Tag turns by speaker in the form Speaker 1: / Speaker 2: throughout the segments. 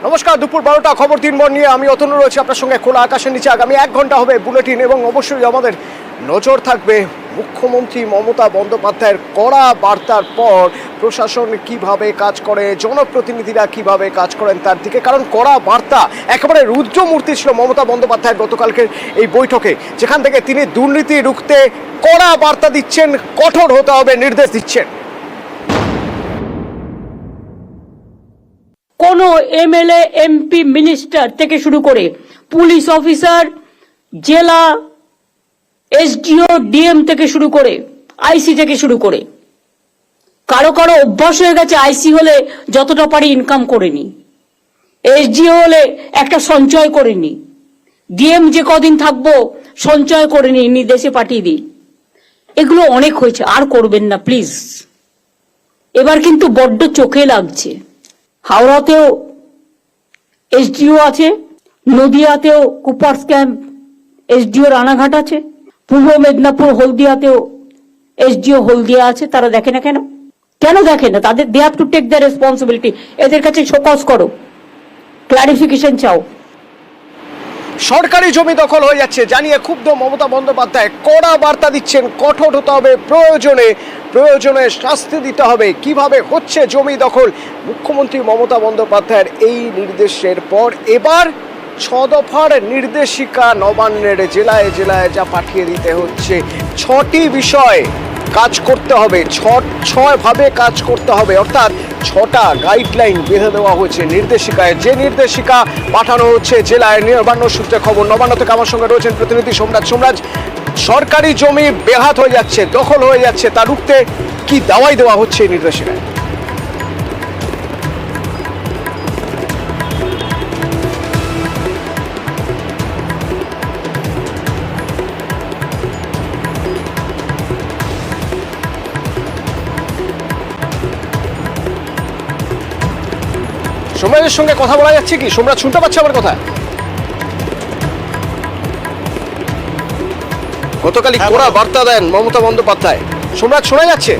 Speaker 1: নমস্কার, দুপুর 12টা খবর দিনভর নিয়ে আমি অতনু রয়েছি আপনার সঙ্গে খোলা আকাশের নিচে। আগামী 1 ঘন্টা হবে বুলেটিন এবং অবশ্যই আমাদের নজর থাকবে মুখ্যমন্ত্রী মমতা বন্দ্যোপাধ্যায়ের কড়া বার্তার পর প্রশাসন কিভাবে কাজ করে, জনপ্রতিনিধিরা কিভাবে কাজ করেন তার দিকে। কারণ কড়া বার্তা একেবারে রুদ্রমূর্তি ছিল মমতা বন্দ্যোপাধ্যায়ের গতকালকের এই বৈঠকে, যেখান থেকে তিনি দুর্নীতি রুখতে কড়া বার্তা দিচ্ছেন, কঠোর হতে হবে নির্দেশ দিচ্ছেন।
Speaker 2: কোনো এমএলএ, এমপি, মিনিস্টার থেকে শুরু করে পুলিশ অফিসার, জেলা এসডিও, ডিএম থেকে শুরু করে আইসি থেকে শুরু করে কারো কারো অভ্যাস হয়ে গেছে আইসি হলে যতটা পারি ইনকাম করে নি, এসডিও হলে একটা সঞ্চয় করে নি, ডিএম যে কদিন থাকবো সঞ্চয় করে নি দেশে পাঠিয়ে দিই। এগুলো অনেক হয়েছে, আর করবেন না প্লিজ। এবার কিন্তু বড্ড চোখে লাগছে। হাওড়াতেও এসডিও আছে, নদিয়াতেও কুপার্স ক্যাম্প এসডিও রানাঘাট আছে, পূর্ব মেদিনীপুর হলদিয়াতেও এসডিও হলদিয়া আছে। তারা দেখে না কেন? কেন দেখে না? তাদের they have to take the responsibility. এদের কাছে শোকজ করো, ক্লারিফিকেশন চাও।
Speaker 1: সরকারি জমি দখল হয়ে যাচ্ছে জানিয়ে ক্ষুব্ধ মমতা বন্দ্যোপাধ্যায় কড়া বার্তা দিচ্ছেন, কঠোর হতে হবে, প্রয়োজনে শাস্তি দিতে হবে। কিভাবে হচ্ছে জমি দখল, মুখ্যমন্ত্রী মমতা বন্দ্যোপাধ্যায়ের এই নির্দেশের পর এবার 6 দফার নির্দেশিকা নবান্নের জেলায় জেলায় যা পাঠিয়ে দিতে হচ্ছে। 6টি বিষয় কাজ করতে হবে, 6 ভাবে কাজ করতে হবে, অর্থাৎ 6টা গাইডলাইন বেঁধে দেওয়া হয়েছে নির্দেশিকায়। যে নির্দেশিকা পাঠানো হচ্ছে জেলায়। নবান্ন সূত্রে খবর, নবান্ন থেকে আমার সঙ্গে রয়েছেন প্রতিনিধি সোমরাজ। সরকারি জমি বেহাত হয়ে যাচ্ছে, দখল হয়ে যাচ্ছে, তা রুখতে কি দাওয়াই দেওয়া হচ্ছে এই নির্দেশিকায়? সোমরাজের সঙ্গে কথা বলা যাচ্ছে কি? সোমরাজ শুনতে পাচ্ছে আমার কথা? গতকালই কড়া বার্তা দেন মমতা বন্দ্যোপাধ্যায়। সোমরাজ শোনা যাচ্ছে?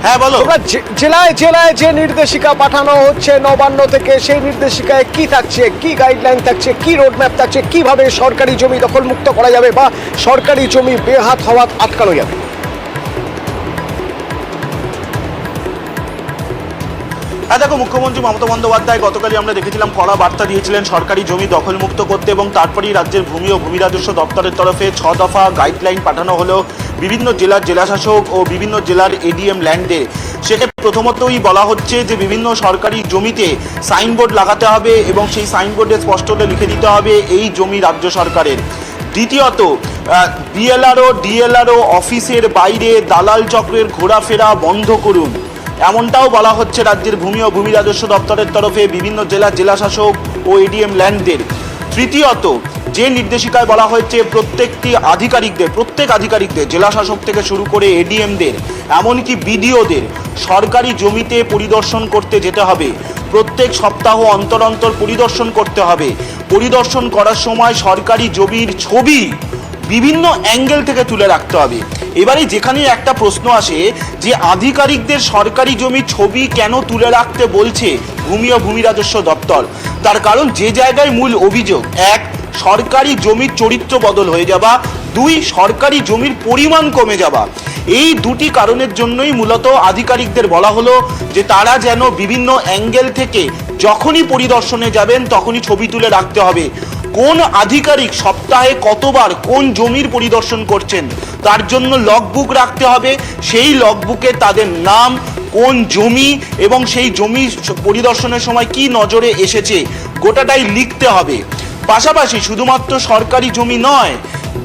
Speaker 3: হ্যাঁ বলো।
Speaker 1: জেলায় জেলায় যে নির্দেশিকা পাঠানো হচ্ছে নবান্ন থেকে, সেই নির্দেশিকায় কি থাকছে, কি গাইডলাইন থাকছে, কি রোডম্যাপ থাকছে, কিভাবে সরকারি জমি দখল মুক্ত করা যাবে বা সরকারি জমি বেহাত হওয়া আটকানো যাবে?
Speaker 3: হ্যাঁ দেখো, মুখ্যমন্ত্রী মমতা বন্দ্যোপাধ্যায় গতকালই আমরা দেখেছিলাম কড়া বার্তা দিয়েছিলেন সরকারি জমি দখলমুক্ত করতে, এবং তারপরেই রাজ্যের ভূমি ও ভূমি রাজস্ব দপ্তরের তরফে 6 দফা গাইডলাইন পাঠানো হলো বিভিন্ন জেলার জেলাশাসক ও বিভিন্ন জেলার এডিএম ল্যান্ডে। সেখানে প্রথমতই বলা হচ্ছে যে বিভিন্ন সরকারি জমিতে সাইনবোর্ড লাগাতে হবে এবং সেই সাইনবোর্ডে স্পষ্ট লিখে দিতে হবে এই জমি রাজ্য সরকারের। দ্বিতীয়ত, বিএলআরও ডিএলআরও অফিসের বাইরে দালাল চক্রের ঘোরাফেরা বন্ধ করুন, এমনটাও বলা হচ্ছে রাজ্যের ভূমি ও ভূমি রাজস্ব দপ্তরের তরফে বিভিন্ন জেলাশাসক ও এডিএম ল্যান্ডদের। তৃতীয়ত, যে নির্দেশিকায় বলা হয়েছে প্রত্যেক আধিকারিকদের জেলাশাসক থেকে শুরু করে এডিএমদের, এমনকি বিডিওদের সরকারি জমিতে পরিদর্শন করতে যেতে হবে। প্রত্যেক সপ্তাহ অন্তর অন্তর পরিদর্শন করতে হবে। পরিদর্শন করার সময় সরকারি জমির ছবি বিভিন্ন অ্যাঙ্গেল থেকে তুলে রাখতে হবে। এবারে যেখানে একটা প্রশ্ন আসে যে আধিকারিকদের সরকারি জমির ছবি কেন তুলে রাখতে বলছে ভূমি ও ভূমি রাজস্ব দপ্তর, তার কারণ যে জায়গায় মূল অভিযোগ, 1, সরকারি জমির চরিত্র বদল হয়ে যাওয়া, 2, সরকারি জমির পরিমাণ কমে যাওয়া। এই দুটি কারণের জন্যই মূলত আধিকারিকদের বলা হলো যে তারা যেন বিভিন্ন অ্যাঙ্গেল থেকে যখনই পরিদর্শনে যাবেন তখনই ছবি তুলে রাখতে হবে। কোন আধিকারিক সপ্তাহে কতবার কোন জমির পরিদর্শন করছেন তার জন্য লগবুক রাখতে হবে। সেই লগবুকে তাদের নাম, কোন জমি এবং সেই জমি পরিদর্শনের সময় কি নজরে এসেছে গোটাটাই লিখতে হবে। পাশাপাশি শুধুমাত্র সরকারি জমি নয়,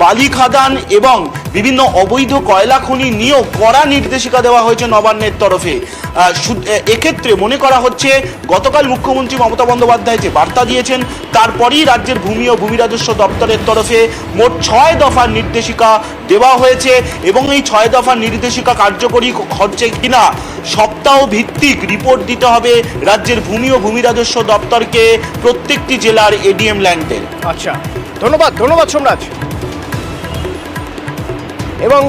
Speaker 3: বালি খাদান এবং বিভিন্ন অবৈধ কয়লা খনি নিয়েও কড়া নির্দেশিকা দেওয়া হয়েছে নবান্নের তরফে। এক্ষেত্রে মনে করা হচ্ছে গতকাল মুখ্যমন্ত্রী মমতা বন্দ্যোপাধ্যায় যে বার্তা দিয়েছেন তারপরেই রাজ্যের ভূমি ও ভূমি রাজস্ব দপ্তরের তরফে মোট 6 দফার নির্দেশিকা দেওয়া হয়েছে, এবং এই 6 দফার নির্দেশিকা কার্যকরী হচ্ছে কিনা সপ্তাহ ভিত্তিক রিপোর্ট দিতে হবে রাজ্যের ভূমি ও ভূমি রাজস্ব দপ্তরকে প্রত্যেকটি জেলার এডিএম ল্যান্ডের।
Speaker 1: আচ্ছা, ধন্যবাদ সোমরাজ। এবং